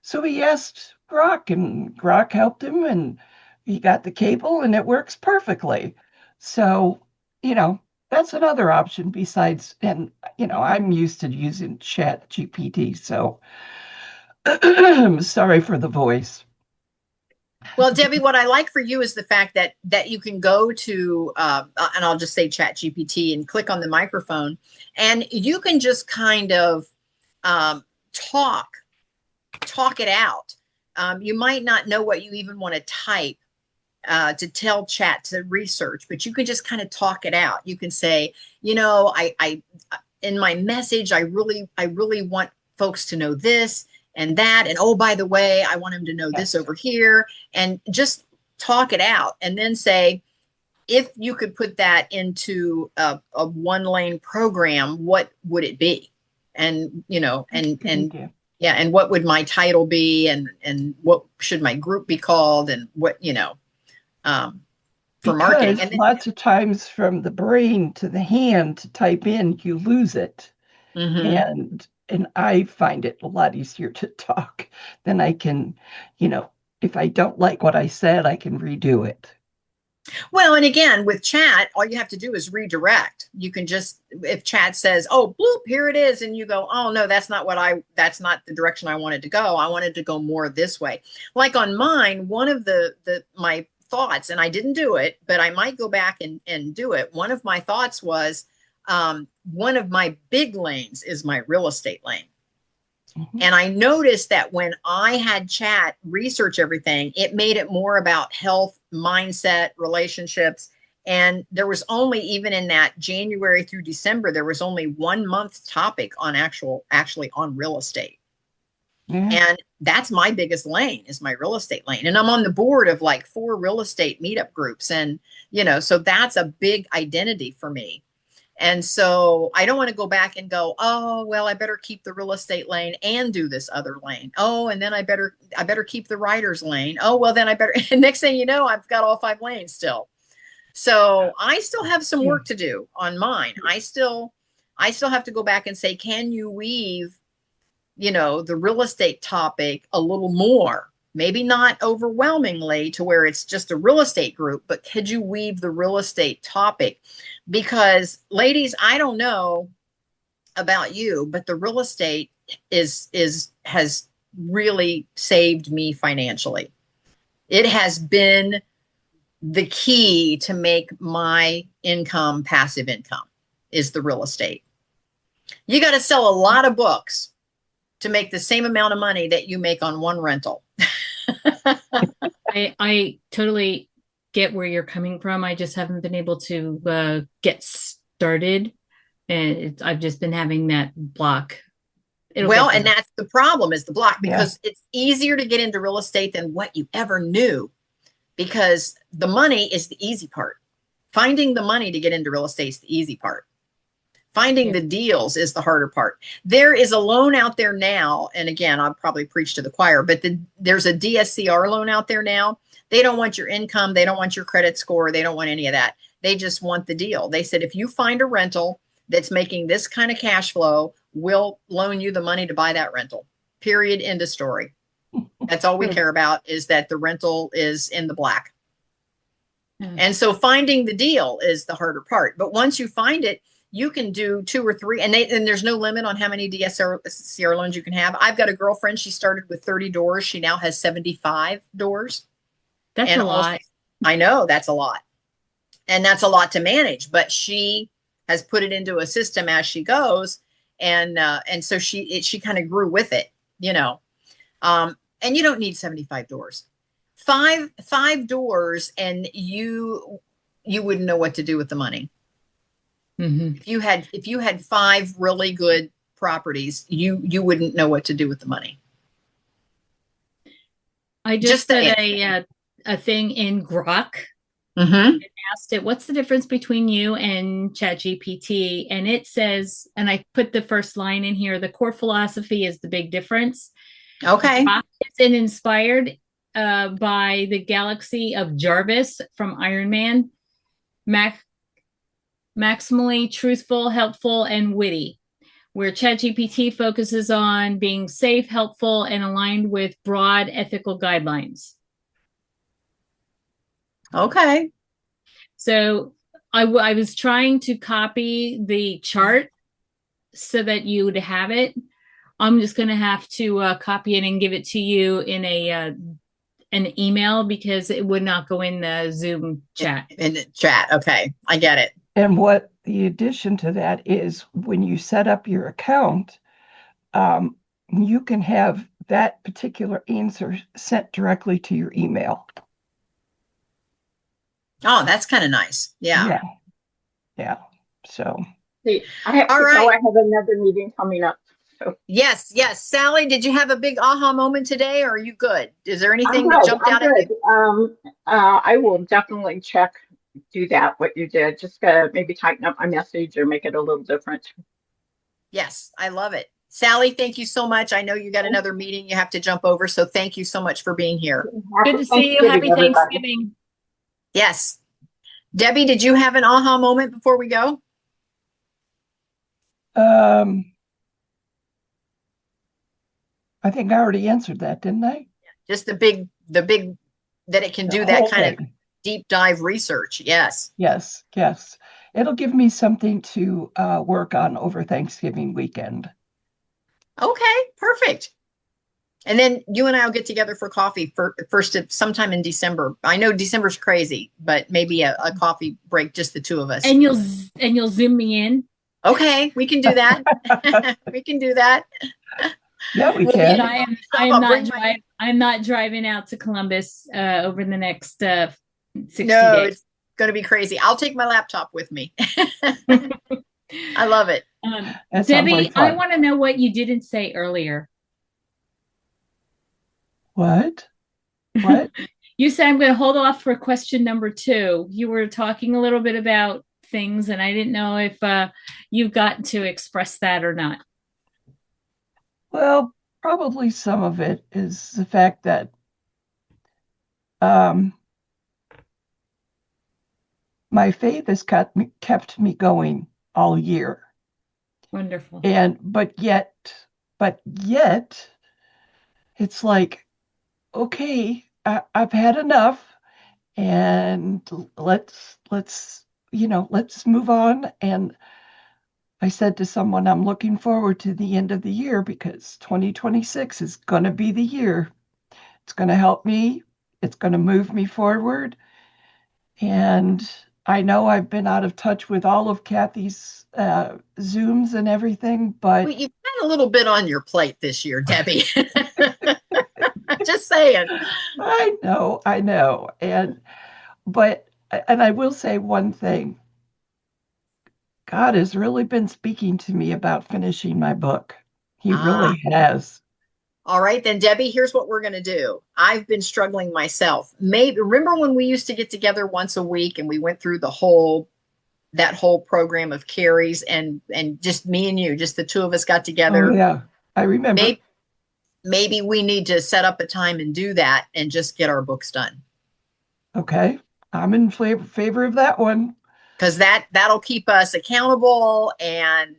So he asked Grok, and Grok helped him, and he got the cable, and it works perfectly. So, you know, that's another option besides, and I'm used to using ChatGPT, so sorry for the voice. Well, Debbie, what I like for you is the fact that you can go to and I'll just say Chat GPT and click on the microphone, and you can just kind of um, talk talk it out. You might not know what you even want to type to tell Chat to research, but you can just kind of talk it out. You can say, I in my message, I really want folks to know this and that, and oh, by the way, I want them to know this Yes. over here, and just talk it out, and then say, if you could put that into a one lane program, what would it be? And Good and idea. yeah, and what would my title be, and what should my group be called, and what um, for marketing, Because and lots of times from the brain to the hand to type in, you lose it. then, And I find it a lot easier to talk than I can, you know, if I don't like what I said, I can redo it. well, and again, with Chat, all you have to do is redirect. You can just, if Chat says, "Oh, bloop, here it is," and you go, "Oh no, that's not the direction I wanted to go. I wanted to go more this way." Like on mine, one of my thoughts, and I didn't do it, but I might go back and do it. One of my thoughts was, one of my big lanes is my real estate lane. Mhm. And I noticed that when I had Chat research everything, it made it more about health, mindset, relationships. And there was only, even in that January through December, there was only 1 month topic on actually on real estate. Yeah. And that's my biggest lane, is my real estate lane. And I'm on the board of like 4 real estate meetup groups. And, so that's a big identity for me. And so I don't want to go back and go, oh, well, I better keep the real estate lane and do this other lane. Oh, and then I better keep the writer's lane. Oh, well, then I better, and next thing you know, I've got all 5 lanes still. So I still have some work to do on mine. I still have to go back and say, can you weave, the real estate topic a little more? Maybe not overwhelmingly to where it's just a real estate group, but could you weave the real estate topic? Because ladies, I don't know about you, but the real estate has really saved me financially. It has been the key to make my income passive income is the real estate. You got to sell a lot of books to make the same amount of money that you make on one rental. I totally get where you're coming from. I just haven't been able to get started, and I've just been having that block. And that's the problem, is the block, because it's easier to get into real estate than what you ever knew, because the money is the easy part. Finding the money to get into real estate is the easy part. Finding the deals is the harder part. There is a loan out there now, and again, I'll probably preach to the choir, but there's a DSCR loan out there now. They don't want your income. They don't want your credit score. They don't want any of that. They just want the deal. They said, if you find a rental that's making this kind of cash flow, we'll loan you the money to buy that rental. Period. End of story. That's all we care about, is that the rental is in the black. And so finding the deal is the harder part. But once you find it, you can do 2 or 3, and there's no limit on how many DSCR loans you can have. I've got a girlfriend. She started with 30 doors. She now has 75 doors. That's a lot. I know that's a lot. And that's a lot to manage, but she has put it into a system as she goes. And so she kind of grew with it, and you don't need 75 doors, five doors, and you wouldn't know what to do with the money. Mm-hmm. If you had 5 really good properties, you wouldn't know what to do with the money. I just did a thing in Grok. Mm-hmm. And asked it, what's the difference between you and ChatGPT? And it says, and I put the first line in here, the core philosophy is the big difference. Okay. Grok is inspired by the galaxy of Jarvis from Iron Man. Maximally truthful, helpful, and witty, where ChatGPT focuses on being safe, helpful, and aligned with broad ethical guidelines. Okay. So I was trying to copy the chart so that you would have it. I'm just going to have to copy it and give it to you in an email, because it would not go in the Zoom chat. In the chat. Okay. I get it. And what the addition to that is, when you set up your account, you can have that particular answer sent directly to your email. Oh, that's kind of nice. Yeah. So see, I have another meeting coming up. So. Yes. Sally, did you have a big aha moment today, or are you good? Is there anything that jumped out at you? I will definitely do that, what you did. Just maybe tighten up my message or make it a little different. Yes, I love it. Sally, thank you so much. I know you got another meeting you have to jump over, so thank you so much for being here. Good to see you. Happy Thanksgiving. Yes. Debbie, did you have an aha moment before we go? I think I already answered that, didn't I? Just the big that it can do that kind of deep dive research. Yes. It'll give me something to work on over Thanksgiving weekend. Okay, perfect. And then you and I will get together for coffee sometime in December. I know December's crazy, but maybe a coffee break, just the two of us. And you'll Zoom me in. Okay, we can do that. We can do that. Yeah, we can. I'm not driving out to Columbus over the next 60 days. It's going to be crazy. I'll take my laptop with me. I love it. Debbie, I want to know what you didn't say earlier. What? You said, I'm going to hold off for question number 2. You were talking a little bit about things, and I didn't know if you've gotten to express that or not. Well, probably some of it is the fact that um, my faith has kept me going all year. Wonderful. And but yet it's like, okay, I've had enough, and let's move on. And I said to someone, I'm looking forward to the end of the year because 2026 is going to be the year. It's going to help me. It's going to move me forward. And I know I've been out of touch with all of Kathy's Zooms and everything, Well, but you've had a little bit on your plate this year, Debbie. Just saying. I know. And I will say one thing. God has really been speaking to me about finishing my book. He Ah, really has. all right, then, Debbie, here's what we're going to do. I've been struggling myself. Maybe remember when we used to get together once a week and we went through that whole program of Carrie's and just me and you, just the two of us got Oh together. yeah, I remember. Maybe we need to set up a time and do that and just get our books done. Okay, I'm in favor of that one. Because that'll keep us accountable and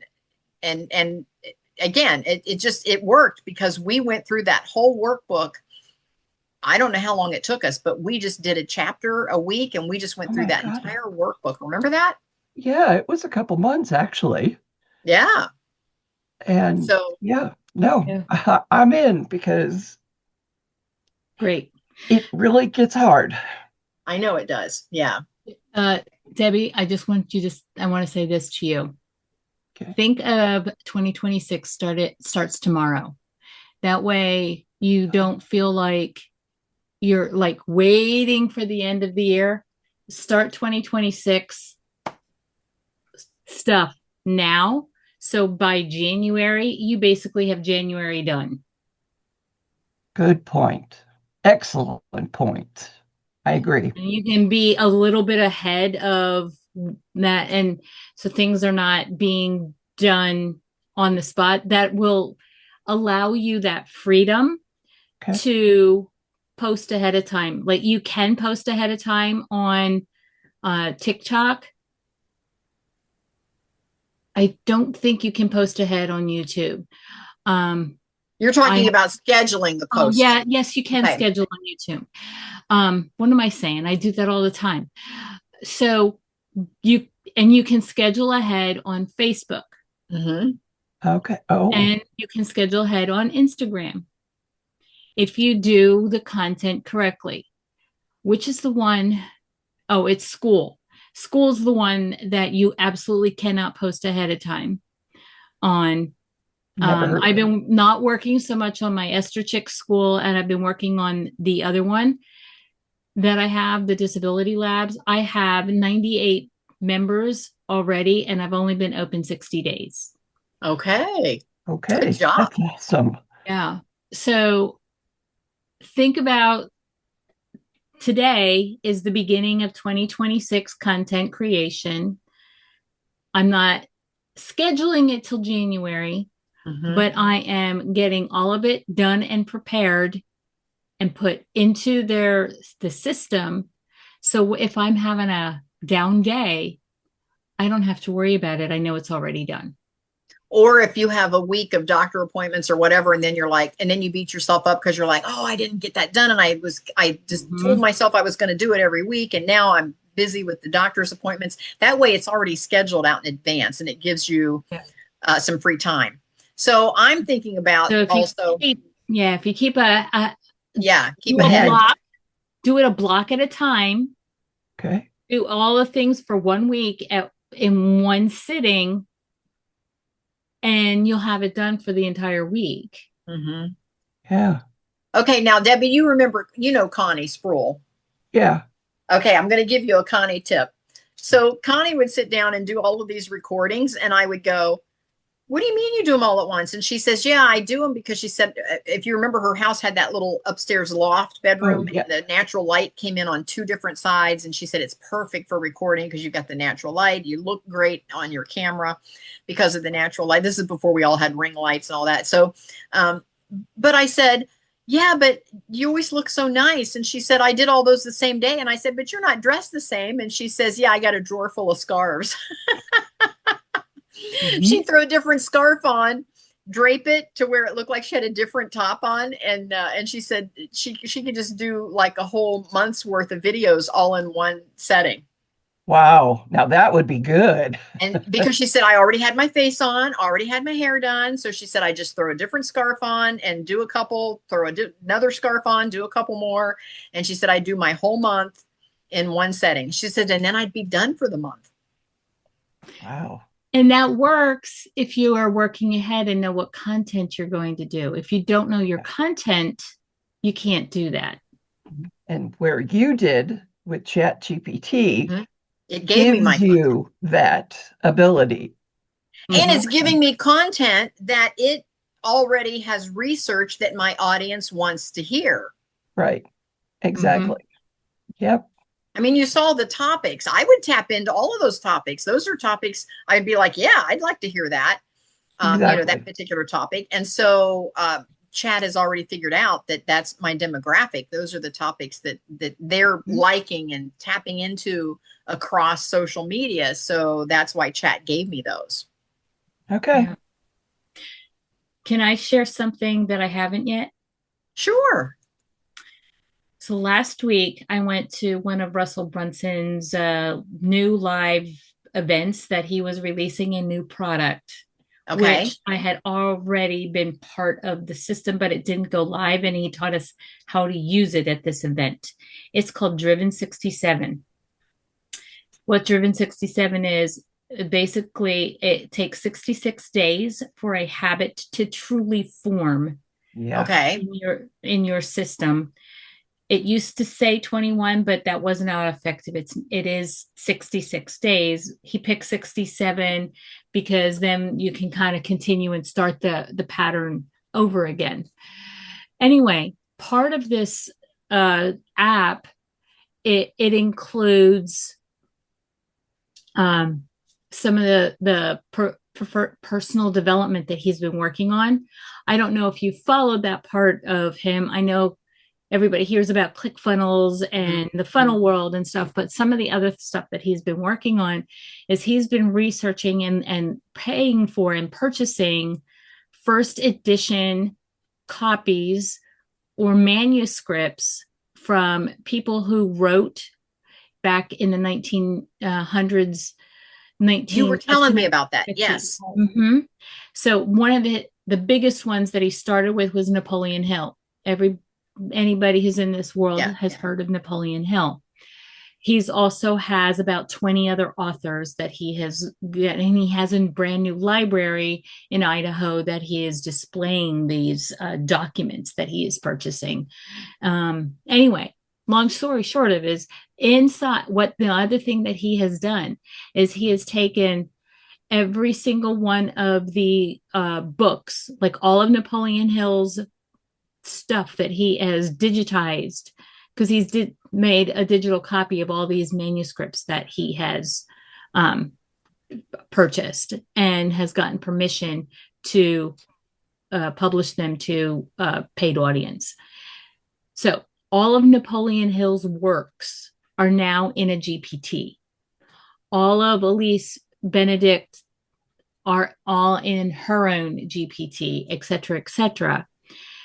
again, it worked because we went through that whole workbook. I don't know how long it took us, but we just did a chapter a week and we just went Oh through my that God. entire workbook. Remember that? Yeah, it was a couple months actually. Yeah. And So yeah, no, Yeah. I'm in because Great. it really gets hard. I know it does. Yeah. Uh, Debbie, I want to say this to you. Okay. Think of 2026 starts tomorrow. That way you don't feel like you're like waiting for the end of the year. Start 2026 stuff now. So by January, you basically have January done. Good point. Excellent point. I agree. And you can be a little bit ahead of that. And so things are not being done on the spot. That will allow you that freedom Okay. to post ahead of time. Like you can post ahead of time on TikTok. I don't think you can post ahead on YouTube. You're talking about scheduling the Oh post. yeah, yes, you can Okay. schedule on YouTube. What am I saying? I do that all the time. So you can schedule ahead on Facebook. Mm-hmm. Okay. Oh, And you can schedule ahead on Instagram if you do the content correctly. Which is the one? Oh, it's school. School's the one that you absolutely cannot post ahead of time on. never heard. I've been not working so much on my Esther Chick school, and I've been working on the other one that I have, the Disability Labs. I have 98 members already, and I've only been open 60 days. Okay. Okay. Good job. That's awesome. Yeah. So think about today is the beginning of 2026 content creation. I'm not scheduling it till January, Mm-hmm. but I am getting all of it done and prepared and put into the system. So if I'm having a down day, I don't have to worry about it. I know it's already done. Or if you have a week of doctor appointments or whatever, and then you're like, and then you beat yourself up because you're like, oh, I didn't get that done. And I just told myself I was going to do it every week. And now I'm busy with the doctor's appointments. That way it's already scheduled out in advance and it gives you some free time. So I'm thinking about So if also. if you keep keep do ahead. do it a block at a time. Okay. Do all the things for 1 week in one sitting, and you'll have it done for the entire week. Mm-hmm. Yeah. Okay, now Debbie, you remember, Connie Sproul. Yeah. Okay, I'm going to give you a Connie tip. So Connie would sit down and do all of these recordings, and I would go, what do you mean you do them all at once? And she says, yeah, I do them because she said, if you remember, her house had that little upstairs loft bedroom, Oh, yeah. and the natural light came in on two different sides. And she said, it's perfect for recording because you've got the natural light. You look great on your camera because of the natural light. This is before we all had ring lights and all that. So, but I said, yeah, but you always look so nice. And she said, I did all those the same day. And I said, but you're not dressed the same. And she says, yeah, I got a drawer full of scarves. She'd throw a different scarf on, drape it to where it looked like she had a different top on, and she said she could just do like a whole month's worth of videos all in one setting. Wow. Now that would be good. And because she said I already had my face on, already had my hair done, so she said I just throw a different scarf on and do a couple, another scarf on, do a couple more, and she said I do my whole month in one setting. She said, and then I'd be done for the month. Wow. And that works if you are working ahead and know what content you're going to do. If you don't know your content, you can't do that. And where you did with ChatGPT, it gave me my you that ability. And it's giving me content that it already has researched that my audience wants to hear. Right. Exactly. Yep. I mean, you saw the topics. I would tap into all of those topics. Those are topics I'd be like, yeah, I'd like to hear that, Exactly. that particular topic. And so Chad has already figured out that that's my demographic. Those are the topics that they're liking and tapping into across social media. So that's why Chat gave me those. Okay. Yeah. Can I share something that I haven't yet? Sure. So last week, I went to one of Russell Brunson's new live events that he was releasing a new product, which I had already been part of the system, but it didn't go live. And he taught us how to use it at this event. It's called Driven 67. What Driven 67 is, basically, it takes 66 days for a habit to truly form in your system. It used to say 21, but that was not effective. It is 66 days. He picked 67 because then you can kind of continue and start the pattern over again. Anyway, part of this app, it includes some of the personal development that he's been working on. I don't know if you followed that part of him. I know everybody hears about ClickFunnels and the funnel world and stuff, but some of the other stuff that he's been working on is he's been researching and paying for and purchasing first edition copies or manuscripts from people who wrote back in the 1900s. You were telling me about that. Yes. So one of the biggest ones that he started with was Napoleon Hill. Anybody who's in this world has heard of Napoleon Hill. He's also has about 20 other authors that he has, and he has a brand new library in Idaho that he is displaying these documents that he is purchasing. Anyway, long story short of is inside what the other thing that he has done is he has taken every single one of the books, like all of Napoleon Hill's stuff that he has digitized, because he's made a digital copy of all these manuscripts that he has purchased and has gotten permission to publish them to a paid audience. So all of Napoleon Hill's works are now in a GPT. All of Elise Benedict are all in her own GPT, et cetera, et cetera.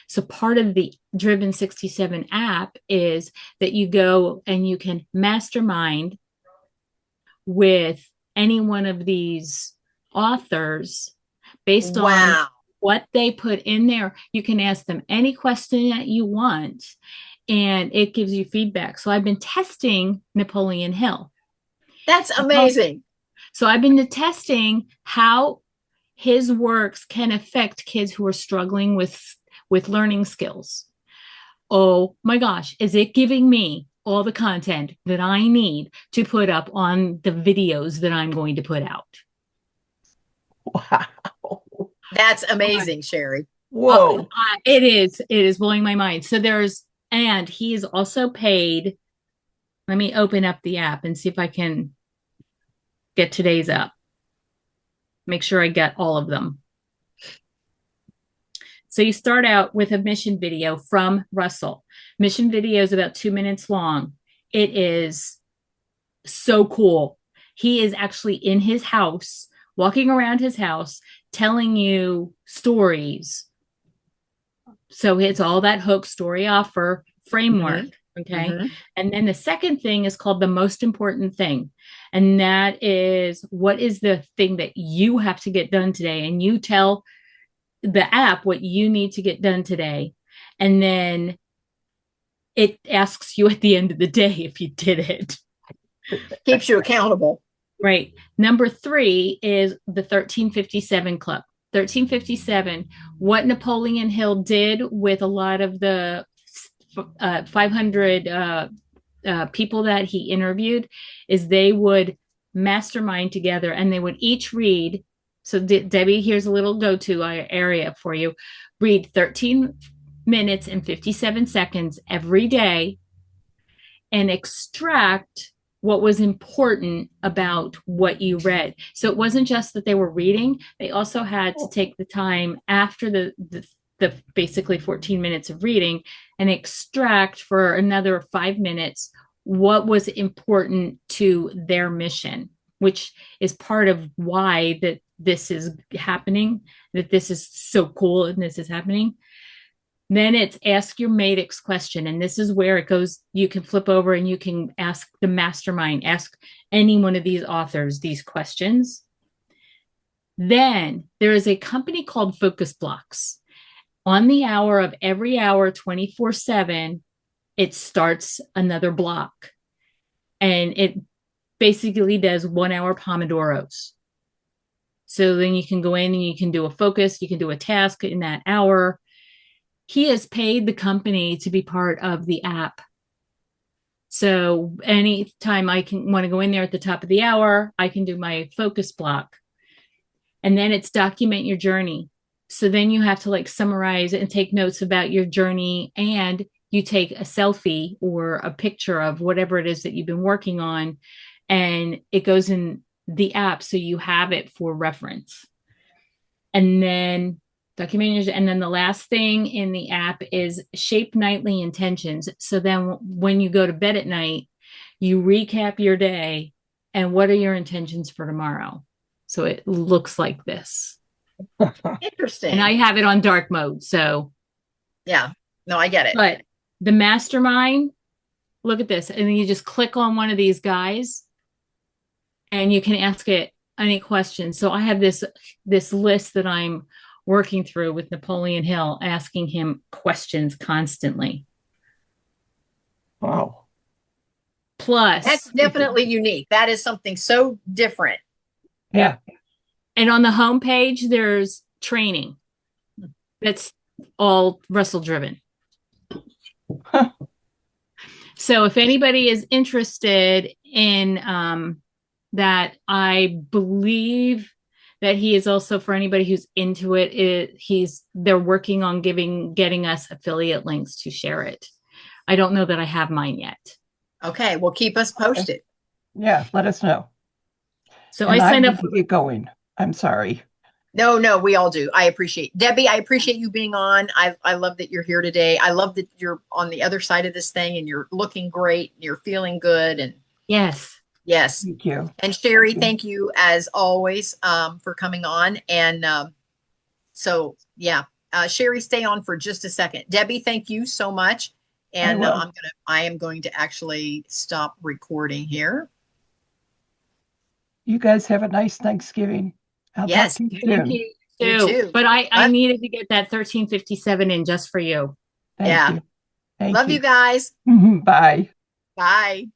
So part of the Driven 67 app is that you go and you can mastermind with any one of these authors based on what they put in there. You can ask them any question that you want, and it gives you feedback. So I've been testing Napoleon Hill. That's amazing. So I've been testing how his works can affect kids who are struggling with learning skills. Oh my gosh, is it giving me all the content that I need to put up on the videos that I'm going to put out? Wow. That's amazing, Sherry. Whoa. It is blowing my mind. So and he is also paid. Let me open up the app and see if I can get today's up. Make sure I get all of them. So you start out with a mission video from Russell. Mission video is about 2 minutes long. It is so cool. He is actually in his house, walking around his house, telling you stories. So it's all that hook, story, offer framework. Okay. Mhm. And then the second thing is called the most important thing. And that is, what is the thing that you have to get done today? And you tell the app what you need to get done today. And then it asks you at the end of the day if you did it. Keeps you accountable. Right. Number 3 is the 1357 Club. 1357, what Napoleon Hill did with a lot of the 500 people that he interviewed is they would mastermind together and they would each read. So Debbie, here's a little go-to area for you. Read 13 minutes and 57 seconds every day and extract what was important about what you read. So it wasn't just that they were reading, they also had to take the time after the basically 14 minutes of reading and extract for another 5 minutes what was important to their mission, which is part of why that this is happening, that this is so cool and this is happening. Then it's ask your Madix question. And this is where it goes. You can flip over and you can ask the mastermind, ask any one of these authors these questions. Then there is a company called Focus Blocks. On the hour of every hour, 24/7, it starts another block. And it basically does 1 hour Pomodoros. So then you can go in and you can do a focus, you can do a task in that hour. He has paid the company to be part of the app. So anytime I can want to go in there at the top of the hour, I can do my focus block. And then it's document your journey. So then you have to like summarize and take notes about your journey, and you take a selfie or a picture of whatever it is that you've been working on, and it goes in the app so you have it for reference. And then document, and then the last thing in the app is shape nightly intentions. So then when you go to bed at night, you recap your day and what are your intentions for tomorrow. So it looks like this. Interesting. And I have it on dark mode. So yeah, no, I get it. But the mastermind, look at this. And then you just click on one of these guys and you can ask it any questions. So I have this list that I'm working through with Napoleon Hill, asking him questions constantly. Wow. Plus, that's definitely unique. That is something so different. Yeah. And on the homepage, there's training. That's all Russell driven. Huh. So if anybody is interested in that, I believe that he is also, for anybody who's into it, they're working on getting us affiliate links to share it. I don't know that I have mine yet. Okay, well, keep us posted. Yeah, let us know. So And I signed up to get going. I'm sorry. No, we all do. I appreciate Debbie. I appreciate you being on. I love that you're here today. I love that you're on the other side of this thing and you're looking great. You're feeling good. And yes. Thank you. And Sherry, thank you as always for coming on. And so, yeah, Sherry, stay on for just a second. Debbie, thank you so much. And I am going to actually stop recording here. You guys have a nice Thanksgiving. I'll talk to you soon. You too. But I needed to get that 1357 in just for you. Thank you. Love you guys. Bye. Bye.